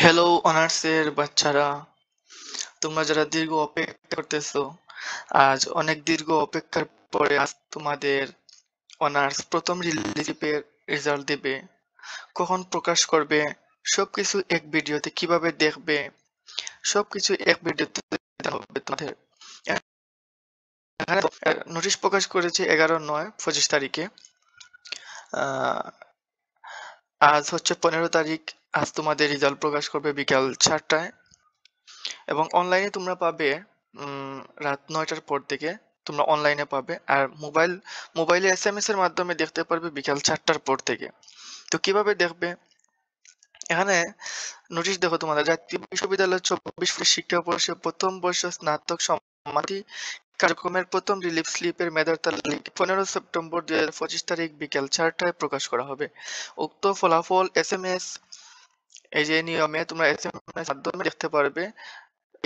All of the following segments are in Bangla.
হ্যালো অনার্সের বাচ্চারা, তোমরা যারা দীর্ঘ অপেক্ষা করতেছো, আজ অনেক দীর্ঘ অপেক্ষার পরে আজ তোমাদের অনার্স প্রথম রিলেশনশিপের রেজাল্ট দেবে। কখন প্রকাশ করবে, সবকিছু এক ভিডিওতে কিভাবে দেখবে, সবকিছু এক ভিডিওতে দেওয়া হবে তোমাদের। এখানে নোটিশ প্রকাশ করেছে 11/9/25 তারিখে। আহ, আজ হচ্ছে 15 তারিখ। আজ তোমাদের রেজাল্ট প্রকাশ করবে বিকাল 4টায় এবং অনলাইনে তোমরা পাবে রাত 9টার পর থেকে তোমরা অনলাইনে পাবে। আর মোবাইলে এসএমএস এর মাধ্যমে দেখতে পারবে বিকাল 4টার পর থেকে। তো কিভাবে দেখবে, এখানে নোটিশ দেখো, তোমাদের জাতীয় বিশ্ববিদ্যালয় 24 শিক্ষা পরিষদ প্রথম বর্ষ স্নাতক সমাপ্তি কার্যক্রমের প্রথম রিলিফ স্লিপের মেধার তালিকা 15 সেপ্টেম্বর 2025 তারিখ বিকাল 4টায় প্রকাশ করা হবে। উক্ত ফলাফল এসএমএস এই যে নিয়মে তোমরা এসএমএস মাধ্যমে দেখতে পারবে।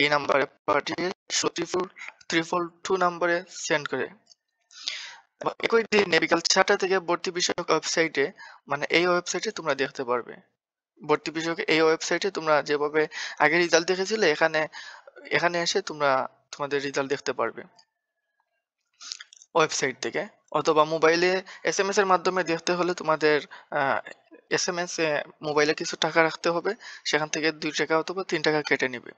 এই নাম্বারে পাঠিয়ে 342 নম্বরে সেন্ড করে। একই দিনে বিকাল 4টা থেকে ভর্তি বিষয়ক ওয়েবসাইটে, মানে এই ওয়েবসাইটে তোমরা দেখতে পারবে। ভর্তি বিষয়ক এই ওয়েবসাইটে তোমরা যেভাবে আগে রেজাল্ট দেখেছিলে, এখানে এসে তোমরা তোমাদের রেজাল্ট দেখতে পারবে ওয়েবসাইট থেকে। অথবা মোবাইলে এসএমএস এর মাধ্যমে দেখতে হলে তোমাদের এসএমএস এ মোবাইলে কিছু টাকা রাখতে হবে, সেখান থেকে 2 টাকা অথবা 3 টাকা কেটে নিবে।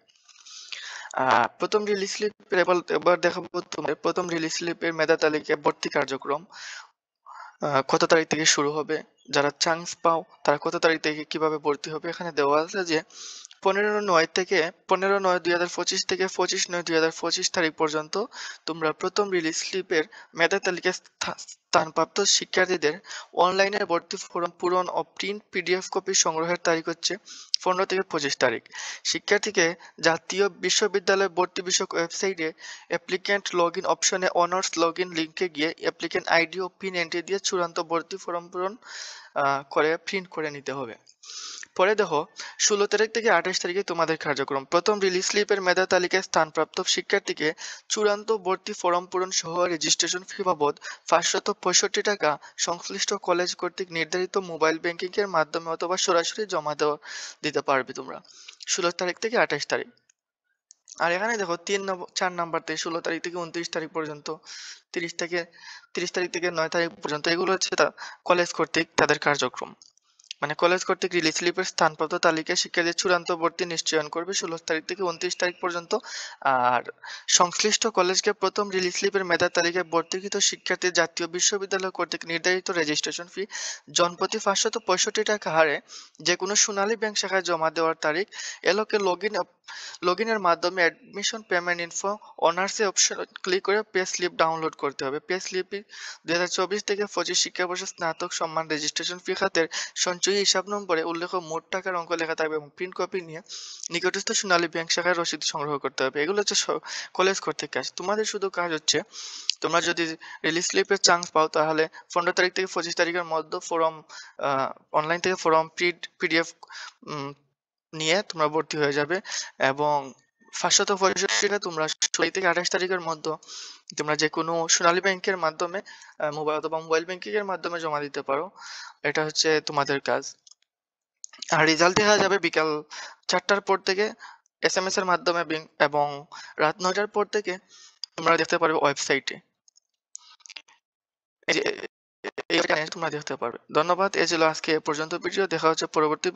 প্রথম রিলিজ স্লিপের এবার দেখাবো তোমাদের প্রথম রিলিজ স্লিপের মেধা তালিকায় ভর্তি কার্যক্রম কত তারিখ থেকে শুরু হবে। যারা চান্স পাও তারা কত তারিখ থেকে কিভাবে ভর্তি হবে, এখানে দেওয়া আছে যে 15/9/2025 থেকে 25/9/2025 তারিখ পর্যন্ত তোমরা প্রথম রিলিজ স্লিপের মেধা তালিকায় স্থানপ্রাপ্ত শিক্ষার্থীদের অনলাইনে ভর্তি ফর্ম পূরণ ও প্রিন্ট পিডিএফ কপি সংগ্রহের তারিখ হচ্ছে 15 থেকে 25 তারিখ। শিক্ষার্থীকে জাতীয় বিশ্ববিদ্যালয় ভর্তি বিষয়ক ওয়েবসাইটে অ্যাপ্লিক্যান্ট লগ ইন অপশনে অনার্স লগ ইন লিঙ্কে গিয়ে অ্যাপ্লিক্যান্ট আইডি ও পিন এন্ট্রি দিয়ে চূড়ান্ত ভর্তি ফর্ম পূরণ করে প্রিন্ট করে নিতে হবে। পরে দেখো 16 তারিখ থেকে 28 তারিখে তোমাদের কার্যক্রম। প্রথম রিলিজ স্লিপের মেধা তালিকায় স্থানপ্রাপ্ত শিক্ষার্থীকে চূড়ান্ত ভর্তি ফর্ম পূরণ সহ রেজিস্ট্রেশন ফি বাবদ 565 টাকা সংশ্লিষ্ট কলেজ কর্তৃক নির্ধারিত মোবাইল ব্যাংকিং এর মাধ্যমে অথবা সরাসরি জমা দিতে পারবে তোমরা 16 তারিখ থেকে 28 তারিখ। আর এখানে দেখো 4 নাম্বার থেকে 16 তারিখ থেকে 29 তারিখ পর্যন্ত, 30 তারিখ থেকে 9 তারিখ পর্যন্ত, এগুলো হচ্ছে কলেজ কর্তৃক তাদের কার্যক্রম। মানে কলেজ কর্তৃক রিলিজ স্লিপের স্থানপ্রাপ্ত তালিকায় শিক্ষার্থীদের চূড়ান্ত ভর্তি নিশ্চয়ন করবে 16 তারিখ থেকে 29 তারিখ পর্যন্ত। আর সংশ্লিষ্ট কলেজকে প্রথম রিলিজ স্লিপের মেধার তালিকায় ভর্তিকৃত শিক্ষার্থীর জাতীয় বিশ্ববিদ্যালয় কর্তৃক নির্ধারিত রেজিস্ট্রেশন ফি জনপ্রতি 565 টাকা হারে যে কোনো সোনালী ব্যাংক শাখায় জমা দেওয়ার তারিখ এলোকে লগ ইনের মাধ্যমে অ্যাডমিশন পেমেন্ট ইনফো অনার্সে অপশন ক্লিক করে পে স্লিপ ডাউনলোড করতে হবে। পে স্লিপে 2024 থেকে 25 শিক্ষাবর্ষ স্নাতক সম্মান রেজিস্ট্রেশন ফি খাতের সঞ্চয়ী হিসাব নম্বরে উল্লেখ মোট টাকার অঙ্ক লেখা থাকবে এবং প্রিন্ট কপি নিয়ে নিকটস্থ সোনালী ব্যাংক শাখায় রসিদ সংগ্রহ করতে হবে। এগুলো হচ্ছে কলেজ কর্তৃক কাজ। তোমাদের শুধু কাজ হচ্ছে, তোমরা যদি রিলিজ স্লিপের চান্স পাও তাহলে 15 তারিখ থেকে 25 তারিখের মধ্যে ফর্ম অনলাইন থেকে ফর্ম পিডিএফ নিয়ে তোমরা ভর্তি হয়ে যাবে এবং 565 টাকা তোমরা 16 থেকে 28 তারিখের মধ্যে তোমরা যে কোনো সোনালী ব্যাংকের মাধ্যমে মোবাইল ব্যাংকিং এর মাধ্যমে জমা দিতে পারো। এটা হচ্ছে তোমাদের কাজ। আর রেজাল্ট দেখা যাবে বিকাল 4টার পর থেকে এসএমএস এর মাধ্যমে এবং রাত 9টার পর থেকে তোমরা দেখতে পারবে ওয়েবসাইটে। এই যে তোমরা দেখতে পারবে। ধন্যবাদ। এই ছিল আজকে এ পর্যন্ত ভিডিও। দেখা হচ্ছে পরবর্তী